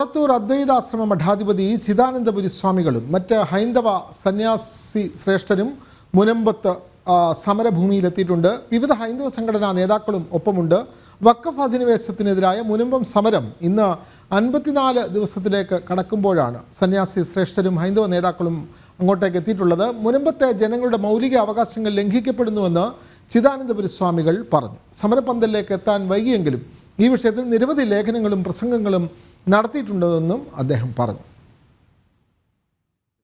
കുളത്തൂർ അദ്വൈതാശ്രമ മഠാധിപതി ചിദാനന്ദപുരി സ്വാമികളും മറ്റ് ഹൈന്ദവ സന്യാസി ശ്രേഷ്ഠരും മുനമ്പത്ത് സമരഭൂമിയിലെത്തിയിട്ടുണ്ട്. വിവിധ ഹൈന്ദവ സംഘടനാ നേതാക്കളും ഒപ്പമുണ്ട്. വഖഫ് അധിനിവേശത്തിനെതിരായ മുനമ്പം സമരം ഇന്ന് 54 ദിവസത്തിലേക്ക് കടക്കുമ്പോഴാണ് സന്യാസി ശ്രേഷ്ഠരും ഹൈന്ദവ നേതാക്കളും അങ്ങോട്ടേക്ക് എത്തിയിട്ടുള്ളത്. മുനമ്പത്തെ ജനങ്ങളുടെ മൗലിക അവകാശങ്ങൾ ലംഘിക്കപ്പെടുന്നുവെന്ന് ചിദാനന്ദപുരി സ്വാമികൾ പറഞ്ഞു. സമരപന്തലിലേക്ക് എത്താൻ വൈകിയെങ്കിലും ഈ വിഷയത്തിൽ നിരവധി ലേഖനങ്ങളും പ്രസംഗങ്ങളും നടത്തിയിട്ടുണ്ടെന്നും അദ്ദേഹം പറഞ്ഞു.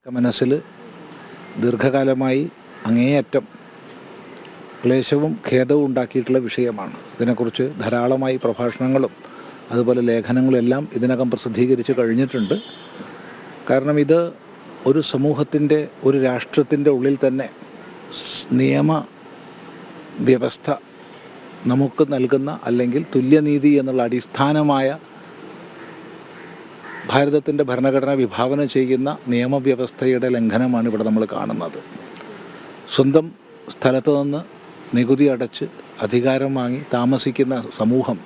മനസ്സിൽ ദീർഘകാലമായി അങ്ങേയറ്റം ക്ലേശവും ഖേദവും ഉണ്ടാക്കിയിട്ടുള്ള വിഷയമാണ്. ഇതിനെക്കുറിച്ച് ധാരാളമായി പ്രഭാഷണങ്ങളും അതുപോലെ ലേഖനങ്ങളും എല്ലാം ഇതിനകം പ്രസിദ്ധീകരിച്ച് കഴിഞ്ഞിട്ടുണ്ട്. കാരണം ഇത് ഒരു സമൂഹത്തിൻ്റെ, ഒരു രാഷ്ട്രത്തിൻ്റെ ഉള്ളിൽ തന്നെ നിയമ വ്യവസ്ഥ നമുക്ക് നൽകുന്ന, അല്ലെങ്കിൽ തുല്യനീതി എന്നുള്ള അടിസ്ഥാനമായ ഭാരതത്തിൻ്റെ ഭരണഘടന വിഭാവനം ചെയ്യുന്ന നിയമവ്യവസ്ഥയുടെ ലംഘനമാണ് ഇവിടെ നമ്മൾ കാണുന്നത്. സ്വന്തം സ്ഥലത്ത് നിന്ന് നികുതി അടച്ച് അധികാരം വാങ്ങി താമസിക്കുന്ന സമൂഹം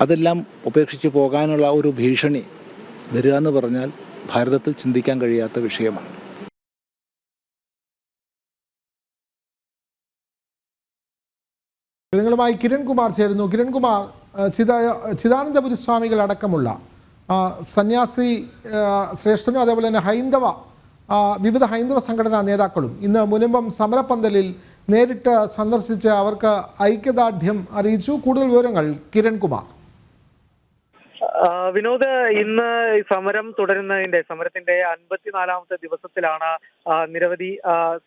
അതെല്ലാം ഉപേക്ഷിച്ച് പോകാനുള്ള ഒരു ഭീഷണി വരിക എന്ന് പറഞ്ഞാൽ ഭാരതത്തിൽ ചിന്തിക്കാൻ കഴിയാത്ത വിഷയമാണ്. വിവരങ്ങളുമായി കിരൺകുമാർ ചേരുന്നു. കിരൺകുമാർ, ചിദാനന്ദപുരി സ്വാമികൾ അടക്കമുള്ള സന്യാസി ശ്രേഷ്ഠനും അതേപോലെ തന്നെ വിവിധ ഹൈന്ദവ സംഘടനാ നേതാക്കളും ഇന്ന് മുനമ്പം സമരപന്തലിൽ നേരിട്ട് സന്ദർശിച്ച് അവർക്ക് ഐക്യദാർഢ്യം അറിയിച്ചു. കൂടുതൽ വിവരങ്ങൾ കിരൺകുമാർ. വിനോദ്, ഇന്ന് സമരം തുടരുന്നതിന്റെ സമരത്തിന്റെ 54ാമത്തെ ദിവസത്തിലാണ് നിരവധി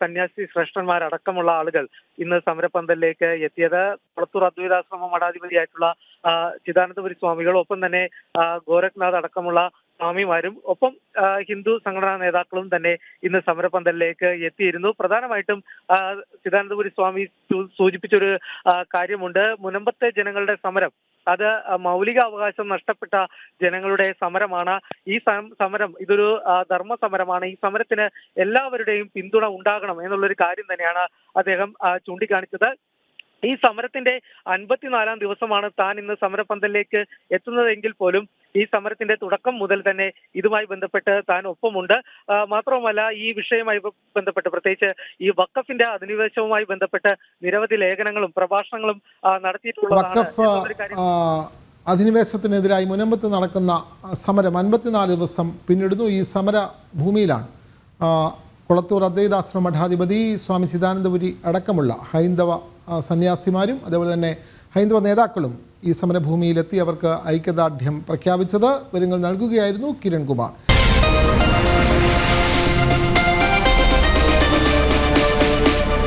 സന്യാസി ശ്രേഷ്ഠന്മാരടക്കമുള്ള ആളുകൾ ഇന്ന് സമരപന്തലിലേക്ക് എത്തിയത്. കുളത്തൂർ അദ്വൈതാശ്രമ മഠാധിപതിയായിട്ടുള്ള ചിദാനന്ദപുരി സ്വാമികൾ, ഒപ്പം തന്നെ ഗോരഖ്നാഥ് അടക്കമുള്ള സ്വാമിമാരും ഒപ്പം ഹിന്ദു സംഘടനാ നേതാക്കളും തന്നെ ഇന്ന് സമരപന്തലിലേക്ക് എത്തിയിരുന്നു. പ്രധാനമായിട്ടും ചിദാനന്ദപുരി സ്വാമി സൂചിപ്പിച്ചൊരു കാര്യമുണ്ട്. മുനമ്പത്തെ ജനങ്ങളുടെ സമരം അത് മൗലിക അവകാശം നഷ്ടപ്പെട്ട ജനങ്ങളുടെ സമരമാണ്. ഈ സമരം ഇതൊരു ധർമ്മ സമരമാണ്. ഈ സമരത്തിന് എല്ലാവരുടെയും പിന്തുണ ഉണ്ടാകണം എന്നുള്ളൊരു കാര്യം തന്നെയാണ് അദ്ദേഹം ചൂണ്ടിക്കാണിച്ചത്. ഈ സമരത്തിന്റെ 54ാം ദിവസമാണ് താൻ ഇന്ന് സമരപന്തലിലേക്ക് എത്തുന്നതെങ്കിൽ പോലും ഈ സമരത്തിന്റെ തുടക്കം മുതൽ തന്നെ ഇതുമായി ബന്ധപ്പെട്ട് താൻ ഒപ്പമുണ്ട്. മാത്രവുമല്ല, ഈ വിഷയവുമായി ബന്ധപ്പെട്ട്, പ്രത്യേകിച്ച് ഈ വഖഫിന്റെ അധിനിവേശവുമായി ബന്ധപ്പെട്ട് നിരവധി ലേഖനങ്ങളും പ്രഭാഷണങ്ങളും നടത്തിയിട്ടുള്ളതാണ്. അധിനിവേശത്തിനെതിരായി മുനമ്പത്ത് നടക്കുന്ന സമരം 54 ദിവസം പിന്നിടുന്നു. ഈ സമര ഭൂമിയിലാണ് കുളത്തൂർ അദ്വൈതാശ്രമ മഠാധിപതി സ്വാമി ചിദാനന്ദപുരി അടക്കമുള്ള ഹൈന്ദവ സന്യാസിമാരും അതേപോലെ തന്നെ ഹൈന്ദവ നേതാക്കളും ഈ സമരഭൂമിയിലെത്തി അവർക്ക് ഐക്യദാർഢ്യം പ്രഖ്യാപിച്ചത്. വിവരങ്ങൾ നൽകുകയായിരുന്നു കിരൺകുമാർ.